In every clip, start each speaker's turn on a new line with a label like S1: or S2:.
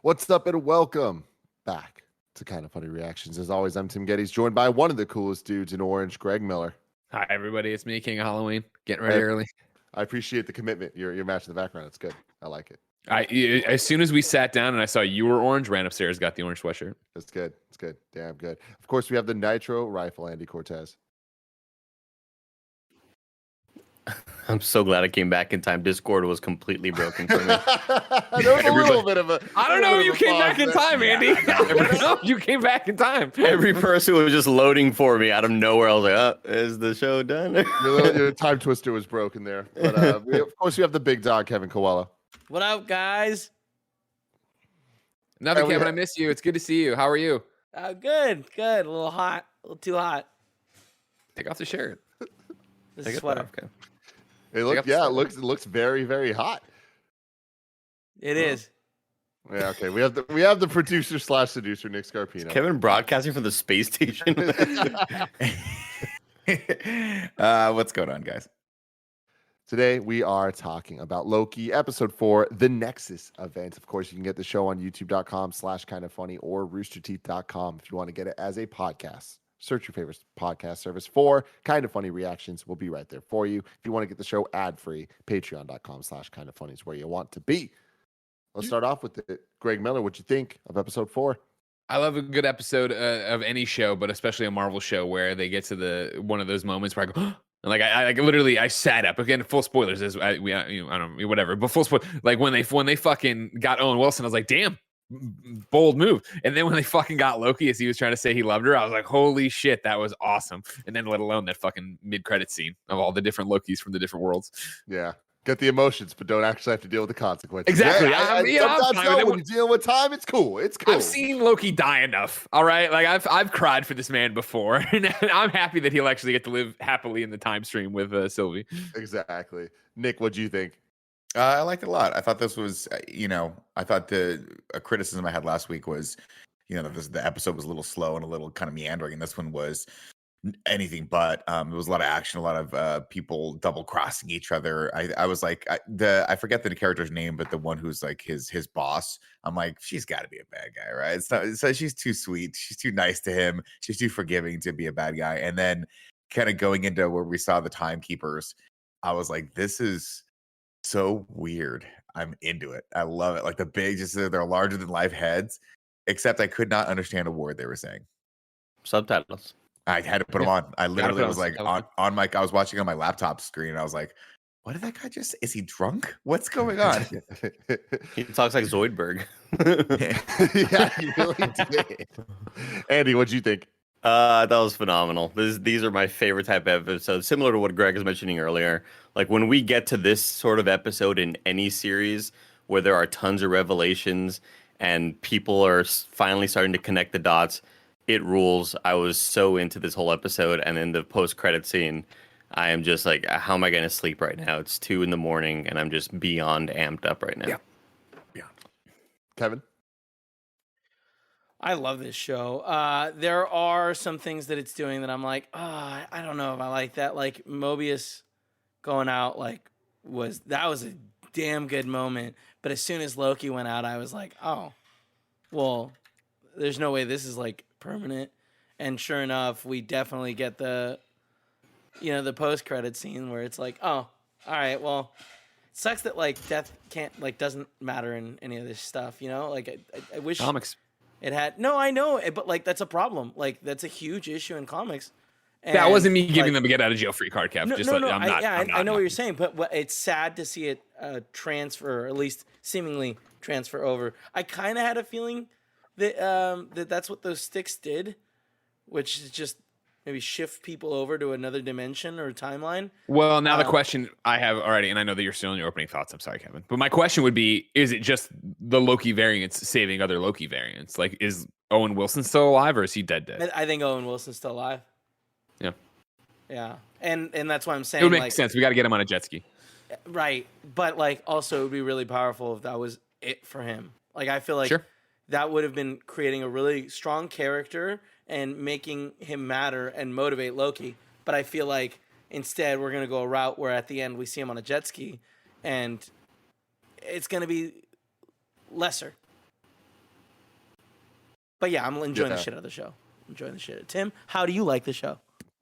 S1: What's up and welcome back to Kind of Funny Reactions. As always, I'm Tim Geddes, joined by one of the coolest dudes in orange, Greg Miller.
S2: Hi, everybody. It's me, King of Halloween. Getting ready early.
S1: I appreciate the commitment. Your match in the background. It's good. I like it.
S2: As soon as we sat down and I saw you were orange, ran upstairs, got the orange sweatshirt.
S1: It's good. It's good. Damn good. Of course, we have the Nitro Rifle, Andy Cortez.
S3: I'm so glad I came back in time. Discord was completely broken for me.
S1: There was a little bit of a.
S2: I don't know if you came back in time, Andy. No, you came back in time.
S3: Every person was just loading for me out of nowhere. I was like, oh, is the show done?
S1: Your time twister was broken there. But of course, we have the big dog, Kevin Coelho.
S4: What up, guys?
S2: Nothing, Kevin. I miss you. It's good to see you. How are you?
S4: Good. A little hot. A little too hot.
S2: Take off the shirt.
S4: This is sweater.
S1: It looks very, very hot.
S4: It is.
S1: Yeah, okay. We have the producer / seducer, Nick Scarpino.
S3: Is Kevin broadcasting from the space station.
S5: What's going on, guys?
S1: Today we are talking about Loki episode 4, the Nexus event. Of course, you can get the show on youtube.com/kindoffunny or roosterteeth.com if you want to get it as a podcast. Search your favorite podcast service for Kind of Funny Reactions. We'll be right there for you. If you want to get the show ad-free, patreon.com/kindoffunny is where you want to be. Let's start off with it. Greg Miller, what'd you think of episode 4?
S2: I love a good episode of any show, but especially a Marvel show where they get to one of those moments where I go, and like I literally I sat up again. Full spoilers, I don't know, whatever, but full spoil. Like when they fucking got Owen Wilson, I was like, damn. Bold move. And then when they fucking got Loki as he was trying to say he loved her, I was like, holy shit, that was awesome. And then let alone that fucking mid-credit scene of all the different Lokis from the different worlds.
S1: Yeah. Get the emotions, but don't actually have to deal with the consequences.
S2: Exactly.
S1: Yeah, sometimes when you deal with time, it's cool. It's cool.
S2: I've seen Loki die enough. All right. Like I've cried for this man before. And I'm happy that he'll actually get to live happily in the time stream with Sylvie.
S1: Exactly. Nick, what do you think?
S5: I liked it a lot. I thought this was, I thought a criticism I had last week was, the episode was a little slow and a little kind of meandering, and this one was anything but. It was a lot of action, a lot of people double crossing each other. I was like, I forget the character's name, but the one who's like his boss. I'm like, she's got to be a bad guy, right? So she's too sweet, she's too nice to him, she's too forgiving to be a bad guy. And then kind of going into where we saw the timekeepers, I was like, this is so weird. I'm into it. I love it. Like the big, they're larger than life heads, except I could not understand a word they were saying.
S3: Subtitles.
S5: I had to put them on. I literally was like on my, I was watching on my laptop screen. And I was like, what did that guy is he drunk? What's going on?
S3: He talks like Zoidberg.
S1: Yeah, he really did. Andy, what'd you think?
S3: That was phenomenal. These are my favorite type of episodes, similar to what Greg was mentioning earlier. Like when we get to this sort of episode in any series where there are tons of revelations and people are finally starting to connect the dots, it rules. I was so into this whole episode, and in the post-credit scene, I am just like, how am I going to sleep right now? It's 2 a.m, and I'm just beyond amped up right now.
S1: Yeah. Kevin?
S4: I love this show. There are some things that it's doing that I'm like, I don't know if I like that. Like Mobius going out, was a damn good moment. But as soon as Loki went out, I was like, oh, well, there's no way this is like permanent. And sure enough, we definitely get the post-credit scene where it's like, oh, all right, well, it sucks that death doesn't matter in any of this stuff. I wish
S2: comics.
S4: It had I know, but that's a problem. That's a huge issue in comics. And
S2: that wasn't me giving them a get out of jail free card, Kev.
S4: I know what you're saying, but it's sad to see it transfer, or at least seemingly transfer over. I kind of had a feeling that that's what those sticks did, which is just maybe shift people over to another dimension or timeline.
S2: Well, now the question I have already, and I know that you're still in your opening thoughts. I'm sorry, Kevin. But my question would be, is it just the Loki variants saving other Loki variants? Like, is Owen Wilson still alive, or is he dead?
S4: I think Owen Wilson's still alive.
S2: Yeah.
S4: Yeah. And that's why I'm saying
S2: it would make sense. We got to get him on a jet ski.
S4: Right. But also it would be really powerful if that was it for him. I feel like that would have been creating a really strong character and making him matter and motivate Loki. But I feel like instead we're going to go a route where at the end we see him on a jet ski and it's going to be lesser. But yeah, I'm enjoying the
S1: Yeah.
S4: shit out of the show. Enjoying the shit. Tim, how do you like the show?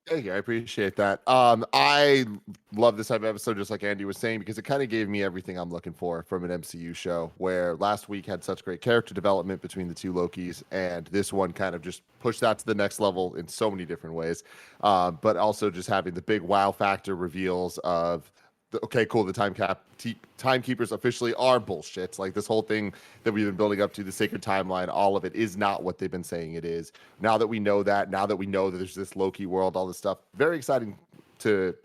S1: Thank you. I appreciate that. I love this type of episode, just like Andy was saying, because it kind of gave me everything I'm looking for from an MCU show, where last week had such great character development between the two Lokis, and this one kind of just pushed that to the next level in so many different ways. But also just having the big wow factor reveals of, okay, cool, the timekeepers officially are bullshit. Like this whole thing that we've been building up to, the sacred timeline, all of it is not what they've been saying it is. Now that we know that, there's this Loki world, all this stuff, very exciting to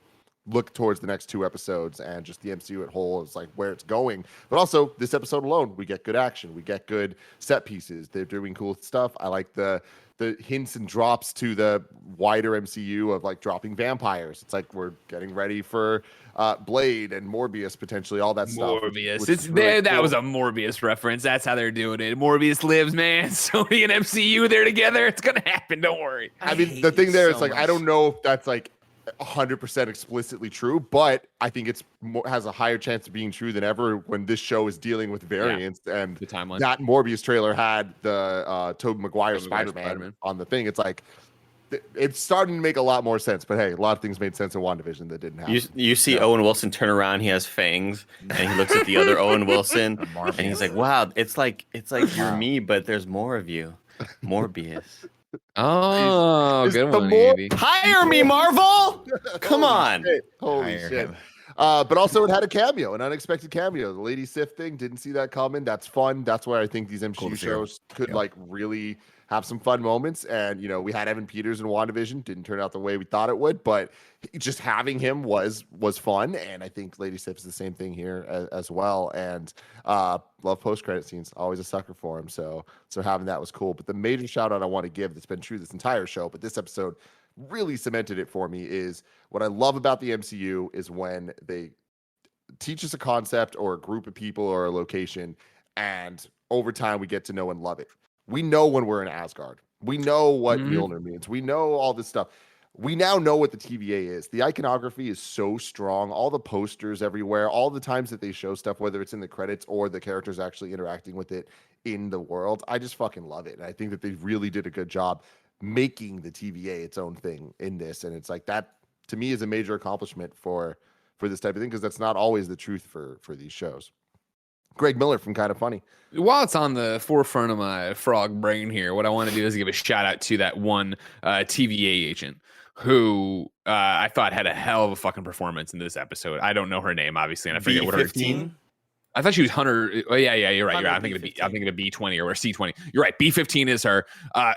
S1: look towards the next 2 episodes, and just the MCU at whole is like where it's going. But also this episode alone, we get good action, we get good set pieces. They're doing cool stuff. I like the hints and drops to the wider MCU of like dropping vampires. It's like we're getting ready for Blade and Morbius, potentially, all that stuff.
S2: Morbius.
S1: which
S2: It's
S1: is really
S2: there. That
S1: cool.
S2: was a Morbius reference. That's how they're doing it. Morbius lives, man. Sony and MCU, they're together. It's gonna happen. Don't worry.
S1: I mean,
S4: hate
S1: the thing
S4: you
S1: there
S4: so
S1: is like, I
S4: much.
S1: don't know if that's like 100% explicitly true, but I think it's has a higher chance of being true than ever when this show is dealing with variants. And
S2: The timeline.
S1: that Morbius trailer had the Tobey Maguire
S2: Tobey Maguire
S1: Spider-Man
S2: Spider-Man.
S1: on the thing. It's like it's starting to make a lot more sense. But hey, a lot of things made sense in WandaVision that didn't happen.
S3: You see Owen Wilson turn around, he has fangs, and he looks at the other Owen Wilson, and he's like, "Wow, it's like you're me, but there's more of you, Morbius."
S2: Oh,
S1: Is
S2: good
S1: the
S2: one,
S1: more-
S2: Andy.
S3: Hire me, Marvel! Come on.
S1: Holy
S5: Hire
S1: shit.
S5: him.
S1: But also it had a cameo, an unexpected cameo. The Lady Sif thing, didn't see that coming. That's fun. That's where I think these
S5: Cool
S1: MCU
S5: to see her.
S1: shows could
S5: Yeah.
S1: like really have some fun moments. And, you know, we had Evan Peters in WandaVision. Didn't turn out the way we thought it would, but just having him was fun. And I think Lady Sif is the same thing here as well. And love post-credit scenes. Always a sucker for them. So having that was cool. But the major shout out I want to give that's been true this entire show, but this episode really cemented it for me, is what I love about the MCU is when they teach us a concept or a group of people or a location, and over time we get to know and love it. We know when we're in Asgard. We know what
S2: Mhm.
S1: Mjolnir means. We know all this stuff. We now know what the TVA is. The iconography is so strong. All the posters everywhere, all the times that they show stuff, whether it's in the credits or the characters actually interacting with it in the world, I just fucking love it. And I think that they really did a good job making the TVA its own thing in this. And it's like that, to me, is a major accomplishment for this type of thing, because that's not always the truth for these shows. Greg Miller from Kind of Funny.
S2: While it's on the forefront of my frog brain here, what I want to do is give a shout out to that one TVA agent who I thought had a hell of a fucking performance in this episode. I don't know her name, obviously, and I forget what her
S3: B-15?
S2: I thought she was Hunter. Oh yeah, you're right.
S4: Hunter
S2: I'm thinking
S4: B-15.
S2: I'm thinking of B20 or C20. You're right. B15 is her.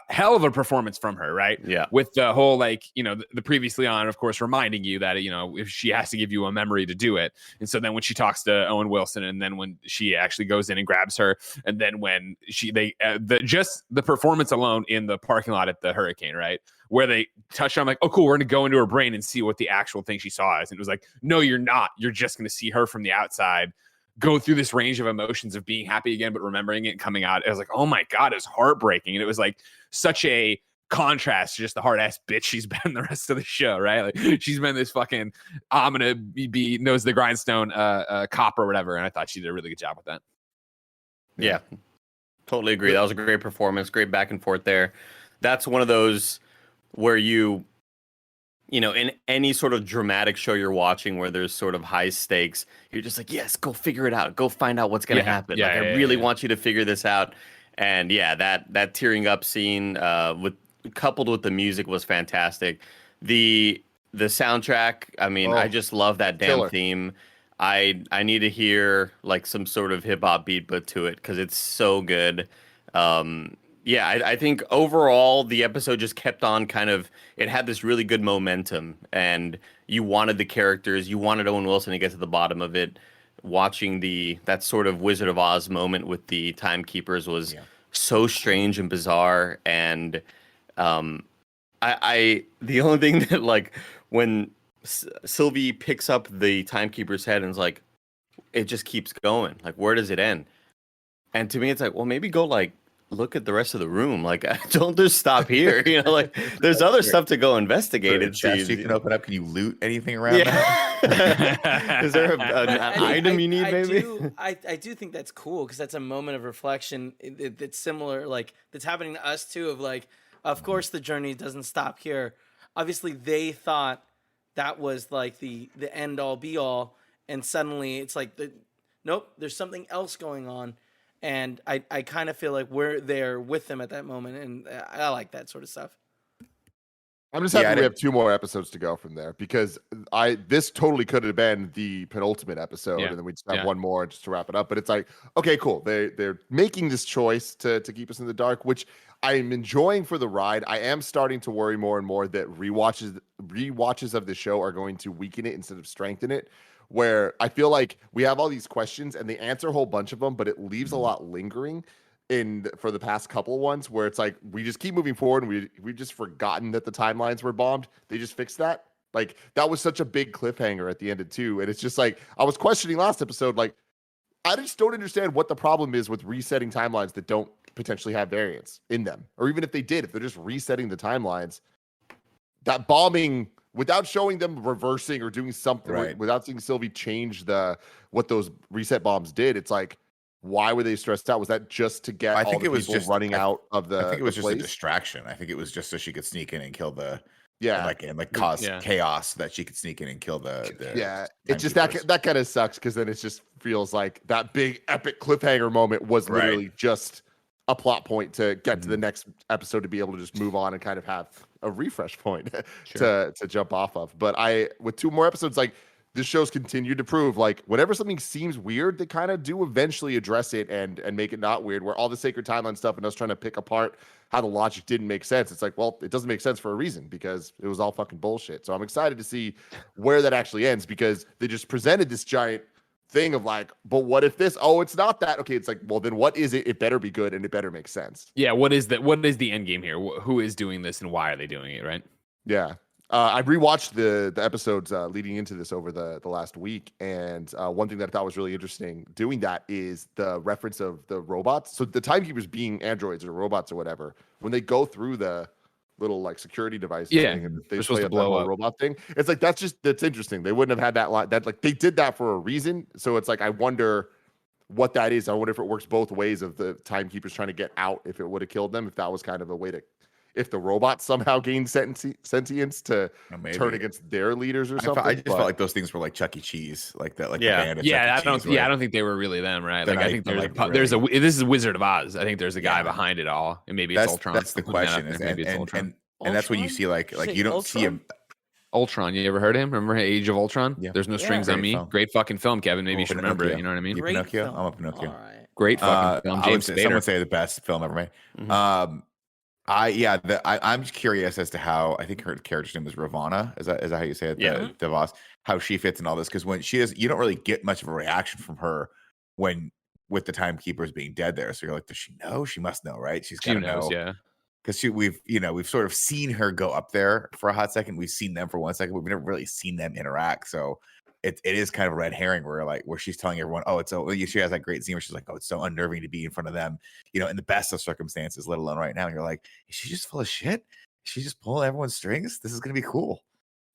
S2: Hell of a performance from her, right?
S3: Yeah.
S2: With the whole like, you know, the previously on, of course, reminding you that, you know, if she has to give you a memory to do it. And so then when she talks to Owen Wilson, and then when she actually goes in and grabs her, and then when the performance alone in the parking lot at the Hurricane, right? Where they touched on, like, oh, cool, we're going to go into her brain and see what the actual thing she saw is. And it was like, no, you're not. You're just going to see her from the outside go through this range of emotions of being happy again, but remembering it and coming out. It was like, oh my God, it was heartbreaking. And it was like such a contrast to just the hard ass bitch she's been the rest of the show, right? Like she's been this fucking, I'm going to be knows the grindstone cop or whatever. And I thought she did a really good job with that.
S3: Yeah, totally agree. That was a great performance, great back and forth there. That's one of those where you know, in any sort of dramatic show you're watching where there's sort of high stakes, you're just like, yes, go figure it out. Go find out what's going to happen.
S2: Yeah,
S3: like, I really want you to figure this out. And yeah, that tearing up scene coupled with the music was fantastic. The soundtrack, I mean, I just love that damn
S1: killer.
S3: theme. I need to hear like some sort of hip hop beat but to it because it's so good. Yeah, I think overall the episode just kept on it had this really good momentum, and you wanted the characters, you wanted Owen Wilson to get to the bottom of it. Watching that sort of Wizard of Oz moment with the timekeepers was so strange and bizarre, and I the only thing that, like, when Sylvie picks up the timekeeper's head and is like, it just keeps going, like, where does it end? And to me it's like, well, maybe go like look at the rest of the room. Like, don't just stop here. You know, like there's other stuff to go investigate. It
S5: chest
S3: seems.
S5: you can open up. Can you loot anything around that?
S3: Yeah. Is there an item you need? Maybe.
S4: I do think that's cool because that's a moment of reflection that's similar, like that's happening to us too. Of like, of course, the journey doesn't stop here. Obviously, they thought that was like the end all be all, and suddenly it's like nope, there's something else going on. And I kind of feel like we're there with them at that moment, and I like that sort of stuff.
S1: I'm just happy we have 2 more episodes to go from there because this totally could have been the penultimate episode, and then we just have one more just to wrap it up. But it's like, okay, cool. They're making this choice to keep us in the dark, which I am enjoying for the ride. I am starting to worry more and more that rewatches of the show are going to weaken it instead of strengthen it. Where I feel like we have all these questions and they answer a whole bunch of them, but it leaves a lot lingering for the past couple ones where it's like we just keep moving forward and we've just forgotten that the timelines were bombed. They just fixed that. Like that was such a big cliffhanger at the end of 2. And it's just like I was questioning last episode, like I just don't understand what the problem is with resetting timelines that don't potentially have variance in them. Or even if they did, if they're just resetting the timelines, that bombing without showing them reversing or doing something, without seeing Sylvie change what those reset bombs did, it's like, why were they stressed out? Was that just to get all the people running out of the?
S5: I think it was just a
S1: place?
S5: Distraction. I think it was just so she could sneak in and kill the. and cause chaos so that she could sneak in and kill the
S1: it's just that kind of sucks because then it just feels like that big epic cliffhanger moment was literally just a plot point to get to the next episode to be able to just move on and kind of have a refresh point to jump off of. But with 2 more episodes, like this show's continued to prove like whenever something seems weird, they kind of do eventually address it and make it not weird. Where all the sacred timeline stuff and us trying to pick apart how the logic didn't make sense. It's like, well, it doesn't make sense for a reason because it was all fucking bullshit. So I'm excited to see where that actually ends because they just presented this giant thing of like, but what if this? Oh, it's not that. Okay, it's like, well, then what is it? It better be good and it better make sense.
S2: Yeah, what is the end game here? Who is doing this and why are they doing it, right?
S1: Yeah. I rewatched the episodes leading into this over the last week, and one thing that I thought was really interesting doing that is the reference of the robots. So the timekeepers being androids or robots or whatever, when they go through the little like security device thing and they
S2: supposed to blow up
S1: robot thing, it's like that's interesting. They wouldn't have had that line. That like they did that for a reason. So it's like I wonder what that is. I wonder if it works both ways of the timekeepers trying to get out. If it would have killed them, if that was kind of a way to. If the robots somehow gain sentience to turn against their leaders or something.
S5: I just felt like those things were like Chuck E. Cheese, like that. Like the band of Chuck E. Cheese,
S2: I don't think they were really them, right? Like I think there's this is Wizard of Oz. I think there's a guy behind it all, and maybe it's Ultron.
S5: That's the question, and that's when you see like you don't see him.
S2: Ultron, you ever heard of him? Remember Age of Ultron?
S5: Yeah.
S2: There's no strings on me. Great fucking film, Kevin. Maybe you should remember it. You know what I mean?
S5: Pinocchio. I'm a Pinocchio.
S4: All right.
S2: Great fucking film. James Spader.
S5: Some would say the best film ever made.
S3: Mm-hmm.
S5: I'm curious as to how I think her character's name was Ravana. Is that how you say it? The boss. How she fits in all this because when she is, you don't really get much of a reaction from her with the timekeepers being dead there. So you're like, does she know? She must know, right? She's got to know.
S2: Yeah.
S5: Because we've sort of seen her go up there for a hot second. We've seen them for 1 second. We've never really seen them interact. So it is kind of a red herring where she's telling everyone, she has that great scene where she's like, oh, it's so unnerving to be in front of them, in the best of circumstances, let alone right now. And you're like, is she just full of shit? Is she just pulling everyone's strings? This is going to be cool.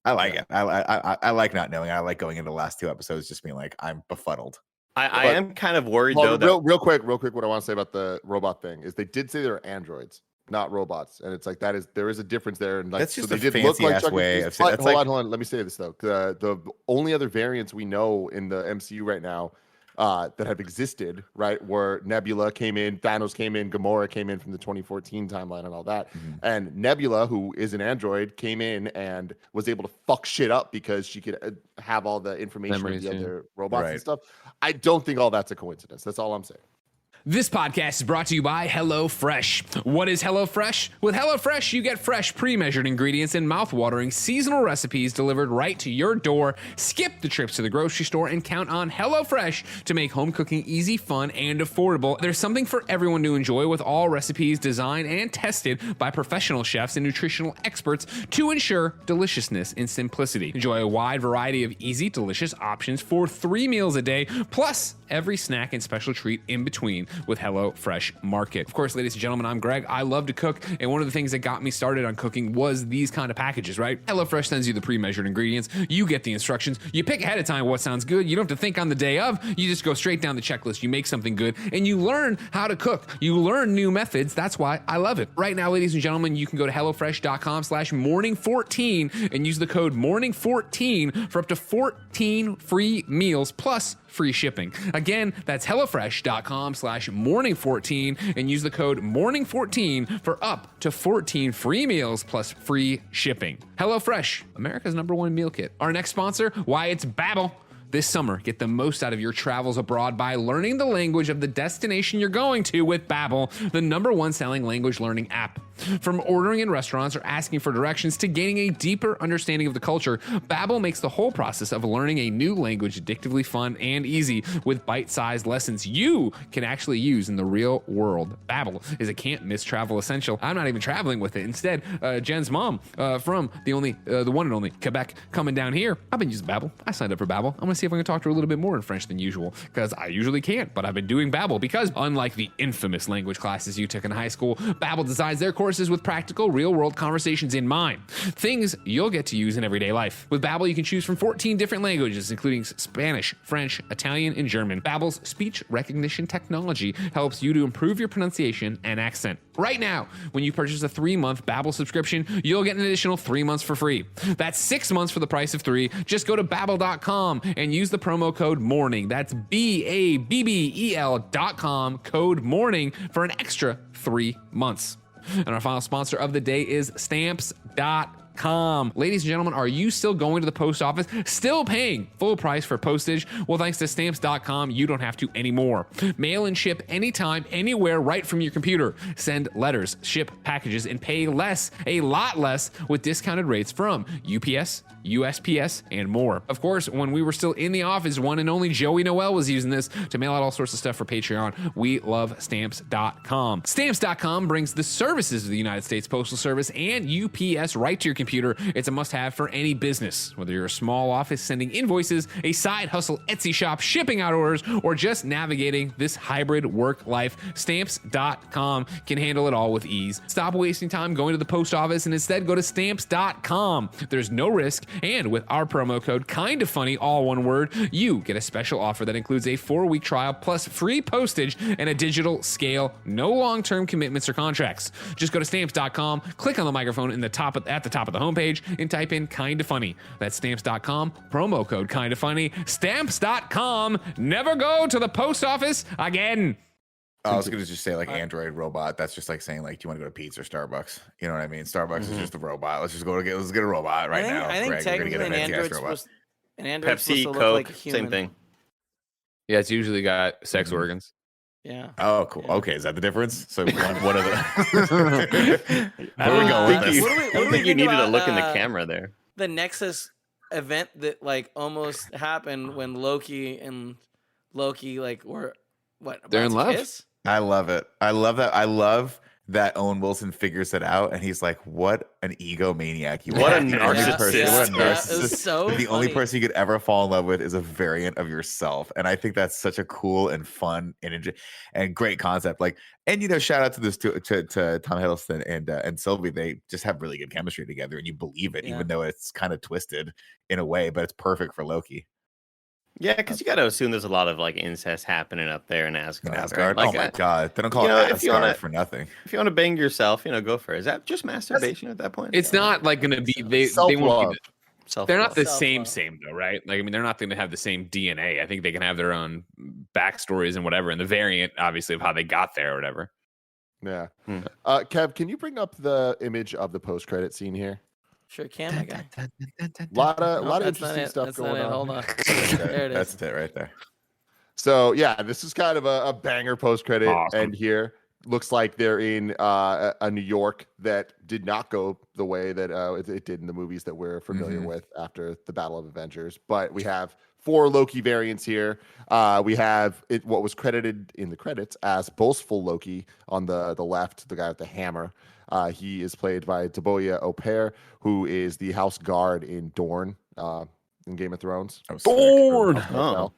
S5: I like it. I like not knowing. I like going into the last 2 episodes just being like, I'm befuddled.
S3: I am kind of worried though.
S1: Real quick, what I want to say about the robot thing is they did say they're androids, not robots, and it's like there is a difference there, and like
S5: that's just
S1: so
S5: a
S1: they did
S5: fancy
S1: look
S5: ass
S1: like
S5: way of
S1: saying. Hold on. Let me say this though. The only other variants we know in the MCU right now that have existed, right, where Nebula came in, Thanos came in, Gamora came in from the 2014 timeline and all that, and Nebula, who is an android, came in and was able to fuck shit up because she could have all the information of the other robots and stuff. I don't think all that's a coincidence. That's all I'm saying.
S2: This podcast is brought to you by HelloFresh. What is HelloFresh? With HelloFresh, you get fresh, pre-measured ingredients and mouth-watering seasonal recipes delivered right to your door. Skip the trips to the grocery store and count on HelloFresh to make home cooking easy, fun, and affordable. There's something for everyone to enjoy with all recipes designed and tested by professional chefs and nutritional experts to ensure deliciousness and simplicity. Enjoy a wide variety of easy, delicious options for 3 meals a day, plus every snack and special treat in between. with HelloFresh Market. Of course, ladies and gentlemen, I'm Greg. I love to cook, and one of the things that got me started on cooking was these kind of packages, right? HelloFresh sends you the pre-measured ingredients. You get the instructions. You pick ahead of time what sounds good. You don't have to think on the day of. You just go straight down the checklist. You make something good, and you learn how to cook. You learn new methods. That's why I love it. Right now, ladies and gentlemen, you can go to HelloFresh.com/morning14 and use the code morning14 for up to 14 free meals plus free shipping. Again, that's HelloFresh.com/morning14 and use the code morning14 for up to 14 free meals plus free shipping. HelloFresh, America's #1 meal kit. Our next sponsor, why, it's Babbel. This summer, get the most out of your travels abroad by learning the language of the destination you're going to with Babbel, the #1 selling language learning app. From ordering in restaurants or asking for directions to gaining a deeper understanding of the culture, Babbel makes the whole process of learning a new language addictively fun and easy with bite-sized lessons you can actually use in the real world. Babbel is a can't-miss travel essential. I'm not even traveling with it. Instead, Jen's mom from the one and only Quebec coming down here. I've been using Babbel. I signed up for Babbel. I'm gonna see if I can talk to her a little bit more in French than usual because I usually can't, but I've been doing Babbel because unlike the infamous language classes you took in high school, Babbel designs their courses with practical, real-world conversations in mind. Things you'll get to use in everyday life. With Babbel, you can choose from 14 different languages, including Spanish, French, Italian, and German. Babbel's speech recognition technology helps you to improve your pronunciation and accent. Right now, when you purchase a 3-month Babbel subscription, you'll get an additional 3 months for free. That's 6 months for the price of 3. Just go to Babbel.com and use the promo code MORNING. That's BABBEL.com, code MORNING for an extra 3 months. And our final sponsor of the day is Stamps.com. Ladies and gentlemen, are you still going to the post office, still paying full price for postage? Well, thanks to Stamps.com, you don't have to anymore. Mail and ship anytime, anywhere, right from your computer. Send letters, ship packages, and pay less, a lot less, with discounted rates from UPS, USPS, and more. Of course, when we were still in the office, one and only Joey Noel was using this to mail out all sorts of stuff for Patreon. We love Stamps.com. Stamps.com brings the services of the United States Postal Service and UPS right to your computer. It's a must-have for any business, whether you're a small office sending invoices, a side hustle Etsy shop shipping out orders, or just navigating this hybrid work life. Stamps.com can handle it all with ease. Stop wasting time going to the post office and instead go to Stamps.com. There's no risk. And with our promo code, Kinda Funny, all one word, you get a special offer that includes a 4-week trial plus free postage and a digital scale. No long-term commitments or contracts. Just go to Stamps.com, click on the microphone at the top of the homepage, and type in Kinda Funny. That's Stamps.com, promo code Kinda Funny. Stamps.com. Never go to the post office again.
S5: I was gonna just say like Android robot. That's just like saying like, do you want to go to Pizza or Starbucks? You know what I mean? Starbucks is just a robot. Let's get a robot right now.
S4: I think
S5: Greg,
S4: technically an Android's supposed
S3: Pepsi,
S4: to look
S3: Coke,
S4: like a human.
S3: same thing.
S2: Yeah, it's usually got sex organs.
S4: Yeah.
S5: Oh, cool.
S4: Yeah.
S5: Okay, is that the difference? So one of the.
S3: I
S5: Where we going with this?
S3: I don't think you needed to look in the camera there.
S4: The Nexus event that like almost happened when Loki like were what?
S2: They're in
S4: about to
S2: love.
S4: kiss?
S5: I love it. I love that. I love that Owen Wilson figures it out, and he's like, "What an egomaniac!
S3: What a
S5: The only
S3: narcissist.
S5: person-
S4: Yeah,
S5: what a
S4: yeah, it
S5: narcissist!
S4: was so
S5: the only
S4: funny.
S5: person you could ever fall in love with is a variant of yourself, and I think that's such a cool and fun and great concept. Like, and shout out to this to Tom Hiddleston and Sylvie. They just have really good chemistry together, and you believe it,
S4: Yeah.
S5: even though it's kind of twisted in a way, but it's perfect for Loki.
S3: Yeah, because you got to assume there's a lot of like incest happening up there in Asgard.
S5: In
S3: right?
S5: Asgard.
S3: Like,
S5: Oh my god, they don't call it
S3: if you
S5: Asgard
S3: wanna-
S5: for nothing.
S3: If you want to bang yourself, go for it. Is that just masturbation at that point?
S2: It's not like going to be, they
S1: Self-love.
S2: won't be,
S3: Self-love.
S2: they're not the
S4: Self-love.
S2: same though, right? Like, I mean, they're not going to have the same DNA. I think they can have their own backstories and whatever, and the variant, obviously, of how they got there or whatever.
S1: Yeah.
S3: Hmm.
S1: Kev, can you bring up the image of the post-credit scene here?
S4: Sure can, my guy.
S1: Lot
S4: No,
S1: of
S4: that's not
S1: interesting
S4: it.
S1: stuff
S4: That's
S1: going
S4: not it.
S1: on.
S4: Hold on. There it is.
S5: That's it right there.
S1: So yeah, this is kind of a banger post-credit
S2: Awesome.
S1: end here. Looks like they're in a New York that did not go the way that it did in the movies that we're familiar with after the Battle of Avengers. But we have 4 Loki variants here. We have what was credited in the credits as boastful Loki on the left, the guy with the hammer. He is played by Deboya O'Pare, who is the house guard in Dorne in Game of Thrones.
S5: Oh,
S2: Dorne!
S3: Oh.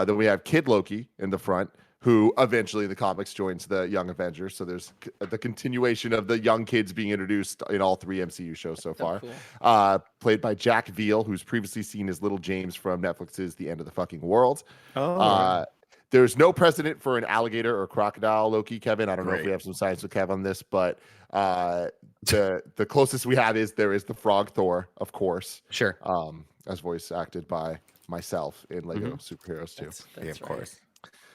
S1: Then we have Kid Loki in the front, who eventually in the comics joins the Young Avengers. So there's the continuation of the young kids being introduced in all 3 MCU shows so far.
S4: Cool.
S1: Played by Jack Veal, who's previously seen as Little James from Netflix's The End of the Fucking World. There's no precedent for an alligator or crocodile Loki, Kevin. I don't know if we have some science with Kev on this, but the closest we have is there is the frog Thor, of course.
S2: Sure.
S1: As voice acted by myself in Lego Superheroes 2.
S4: That's
S5: Yeah, of
S4: right.
S5: course.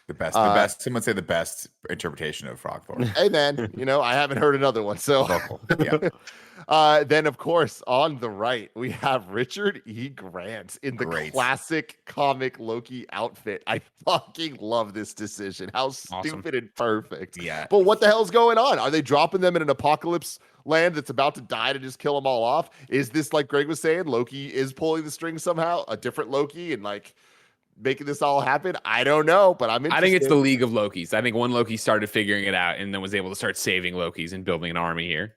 S5: The best. Someone say the best interpretation of Frog Thor.
S1: Hey man, I haven't heard another one. So
S5: Vocal. Yeah.
S1: then of course on the right we have Richard E. Grant in the classic comic Loki outfit. I fucking love this decision. How stupid and perfect.
S5: Yeah.
S1: But what the hell's going on? Are they dropping them in an apocalypse land that's about to die to just kill them all off? Is this, like Greg was saying, Loki is pulling the string somehow, a different Loki, and like making this all happen? I don't know, but I'm interested.
S2: I think it's the League of Lokis. I think one Loki started figuring it out and then was able to start saving Lokis and building an army here.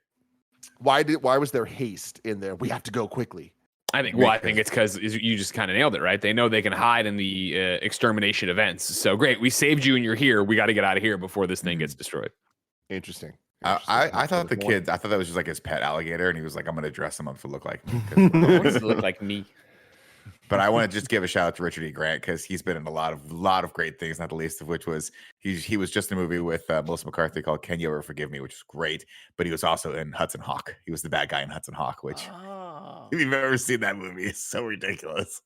S1: Why was there haste in there? We have to go quickly.
S2: I think it's because you just kind of nailed it, right? They know they can hide in the extermination events. So great, we saved you and you're here. We got to get out of here before this thing gets destroyed.
S1: Interesting.
S5: I thought the kids, I thought that was just like his pet alligator, and he was like, I'm going to dress him up to look like me.
S2: What does it look like me?
S5: But I want to just give a shout out to Richard E. Grant because he's been in a lot of great things, not the least of which was he was just in a movie with Melissa McCarthy called Can You Ever Forgive Me, which is great. But he was also in Hudson Hawk. He was the bad guy in Hudson Hawk, which if you've ever seen that movie, it's so ridiculous.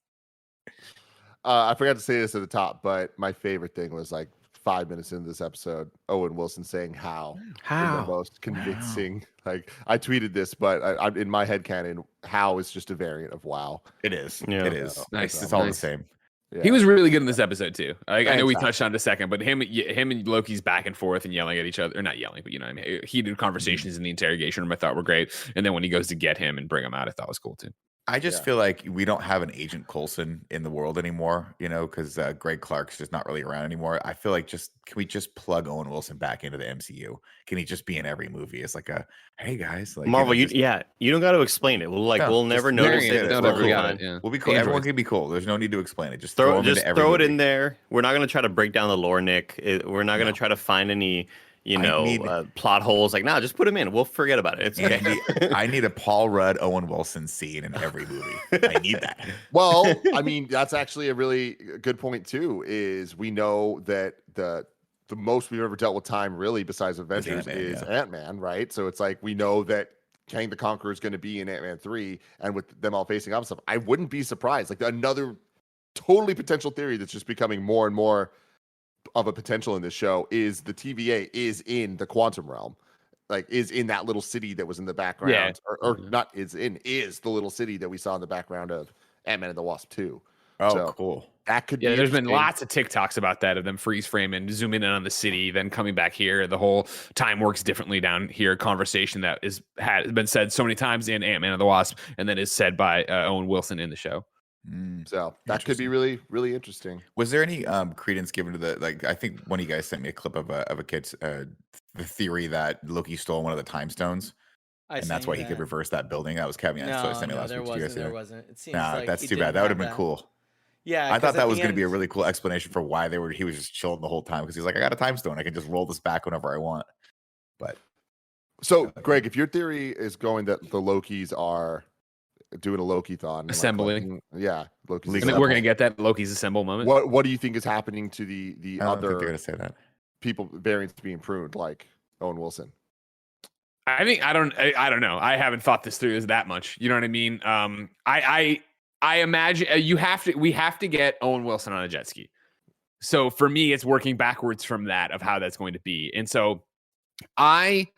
S1: I forgot to say this at the top, but my favorite thing was like 5 minutes into this episode, Owen Wilson saying how in the most convincing. Like I tweeted this, but I'm in my headcanon, how is just a variant of wow.
S5: It is.
S3: Yeah.
S5: It is.
S2: Nice.
S5: It's all the same.
S1: Yeah.
S2: He was really good in this episode too. I know we touched on it in a second, but him and Loki's back and forth and yelling at each other, or not yelling, but I mean, heated conversations in the interrogation room I thought were great. And then when he goes to get him and bring him out, I thought was cool too.
S5: I just feel like we don't have an Agent Coulson in the world anymore, because Greg Clark's just not really around anymore. I feel like can we just plug Owen Wilson back into the MCU? Can he just be in every movie? It's like hey guys, like
S3: Marvel, you don't got to explain it. We'll never notice it.
S5: We'll be cool. Everyone can be cool. There's no need to explain it. Just
S3: throw
S5: it
S3: in there. We're not going to try to break down the lore, Nick. We're not going to try to find any plot holes. Like, just put him in. We'll forget about it. It's okay.
S5: I need a Paul Rudd, Owen Wilson scene in every movie. I need that.
S1: Well, I mean, that's actually a really good point too, is we know that the most we've ever dealt with time really besides Avengers is Ant-Man, right? So it's like we know that Kang the Conqueror is going to be in Ant-Man 3, and with them all facing off stuff, I wouldn't be surprised. Like another totally potential theory that's just becoming more and more of a potential in this show is the TVA is in the quantum realm, like is in that little city that was in the background, or not is the little city that we saw in the background of Ant-Man and the Wasp 2.
S5: Oh,
S1: so
S5: cool.
S1: That could be.
S2: There's been lots of TikToks about that, of them freeze framing, zooming in on the city, then coming back here. The whole time works differently down here. Conversation that has been said so many times in Ant-Man and the Wasp, and then is said by Owen Wilson in the show.
S1: So that could be really, really interesting.
S5: Was there any credence given to the I think one of you guys sent me a clip of a kid's the theory that Loki stole one of the time stones, and that's why he could reverse that building. That was Kevin.
S4: No,
S5: sent me last week.
S4: There wasn't. It seems
S5: that's too bad. That would have been cool.
S4: Yeah,
S5: I thought that was going to be a really cool explanation for why he was just chilling the whole time, because he's like, I got a time stone, I can just roll this back whenever I want. But
S1: so, Greg, if your theory is going that the Lokis are doing a Loki-thon,
S2: assembling,
S1: Loki's.
S2: I mean, we're gonna get that Loki's assemble moment.
S1: What do you think is happening to the
S5: I don't think
S1: other
S5: they're gonna say that
S1: people variants being pruned, like Owen Wilson?
S2: I don't know. I haven't thought this through that much. You know what I mean? I imagine we have to get Owen Wilson on a jet ski. So for me, it's working backwards from that of how that's going to be. And so I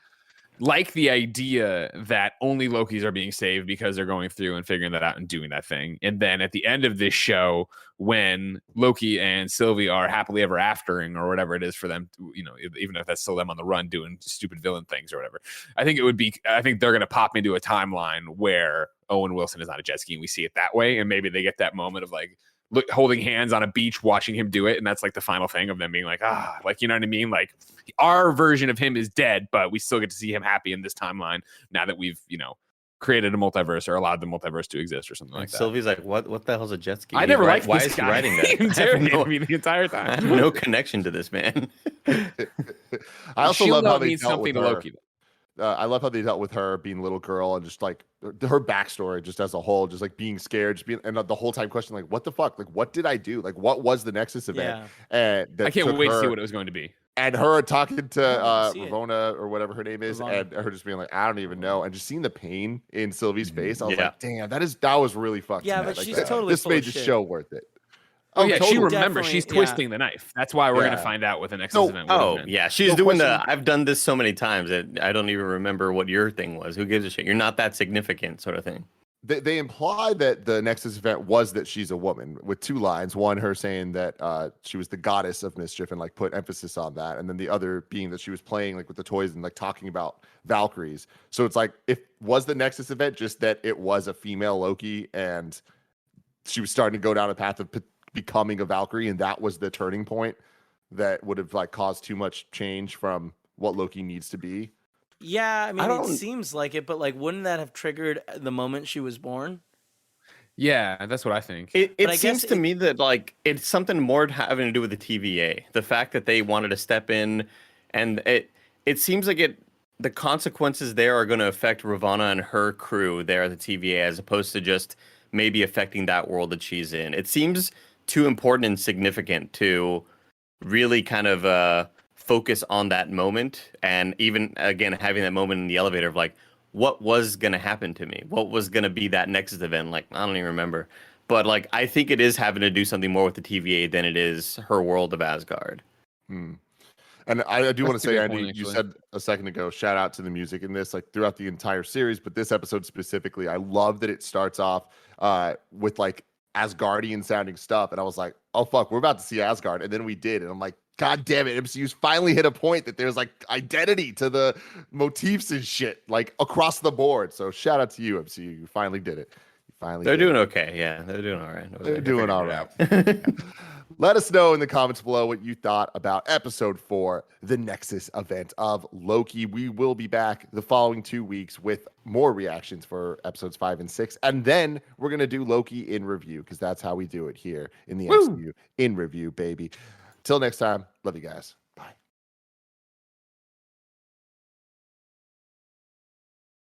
S2: like the idea that only Lokis are being saved because they're going through and figuring that out and doing that thing. And then at the end of this show, when Loki and Sylvie are happily ever aftering or whatever it is for them, even if that's still them on the run doing stupid villain things or whatever, I think they're going to pop into a timeline where Owen Wilson is on a jet ski and we see it that way. And maybe they get that moment of like holding hands on a beach, watching him do it. And that's like the final thing of them being like, you know what I mean? Like our version of him is dead, but we still get to see him happy in this timeline now that we've, created a multiverse or allowed the multiverse to exist or something like that.
S3: Sylvie's like, what the hell's a jet ski?
S2: I never liked
S3: Why
S2: this
S3: is he
S2: guy.
S3: writing
S2: He
S3: that?
S2: interrogated me the entire
S3: I
S2: time.
S3: have no connection to this man.
S1: I also
S2: Shield
S1: love how
S2: Note
S1: they
S2: means
S1: dealt
S2: something
S1: with
S2: to
S1: her.
S2: Loki.
S1: I love how they dealt with her being a little girl and just like her backstory, just as a whole, just like being scared, just being, and the whole time questioning, like, what the fuck? Like, what did I do? Like, what was the Nexus event?
S4: Yeah.
S1: And that
S2: I can't
S1: took
S2: wait to
S1: her-
S2: see what it was going to be.
S1: And her talking to
S4: Oh, see it.
S1: Ravonna or whatever her name is,
S4: Ravonna.
S1: and her just being like, I don't even know, and just seeing the pain in Sylvie's face, I was
S3: Yeah.
S1: like, damn, that was really fucked.
S4: Yeah,
S1: tonight.
S4: but
S1: Like,
S4: she's
S1: this-
S4: totally
S1: this
S4: full of
S1: made the
S4: shit.
S1: show worth it.
S2: Oh, yeah, she
S1: totally.
S2: remembers. She's
S4: Definitely, yeah.
S2: twisting the knife. That's why we're going to
S1: Yeah.
S2: find out what the Nexus
S1: No.
S2: event would have
S3: Oh
S2: been.
S3: yeah, she's
S1: No
S3: doing
S1: question.
S3: I've done this so many times that I don't even remember what your thing was. Who gives a shit? You're not that significant, sort of thing.
S1: They imply that the Nexus event was that she's a woman with two lines. One, her saying that she was the goddess of mischief and like put emphasis on that. And then the other being that she was playing like with the toys and like talking about Valkyries. So it's like, was the Nexus event just that it was a female Loki and she was starting to go down a path of becoming a Valkyrie, and that was the turning point that would have like caused too much change from what Loki needs to be?
S4: Yeah, I mean, it
S3: don't-
S4: seems like it, but like, wouldn't that have triggered the moment she was born?
S2: Yeah, that's what I think.
S3: It
S4: But I
S3: seems
S4: guess
S3: to me that like it's something more having to do with the TVA. The fact that they wanted to step in, and it seems like the consequences there are going to affect Ravonna and her crew there at the TVA, as opposed to just maybe affecting that world that she's in. It seems too important and significant to really kind of focus on that moment, and even again having that moment in the elevator of like, what was going to happen to me? What was going to be that Nexus event? Like, I don't even remember. But like, I think it is having to do something more with the TVA than it is her world of Asgard.
S1: And I do want to
S2: That's a
S1: say,
S2: good
S1: Andy,
S2: point,
S1: you
S2: actually.
S1: said a second ago, shout out to the music in this, like throughout the entire series, but this episode specifically, I love that it starts off with like Asgardian sounding stuff. And I was like, oh, fuck, we're about to see Asgard. And then we did. And I'm like, God damn it, MCU's finally hit a point that there's like identity to the motifs and shit, like across the board. So shout out to you, MCU. You finally did it. You finally
S3: They're
S1: did it.
S3: doing okay. Yeah, they're doing all right.
S1: They're doing all right.
S5: Out.
S1: Let us know in the comments below what you thought about episode 4, the Nexus event of Loki. We will be back the following 2 weeks with more reactions for episodes 5 and 6. And then we're going to do Loki in review, because that's how we do it here in the MCU in review, baby. Till next time, love you guys.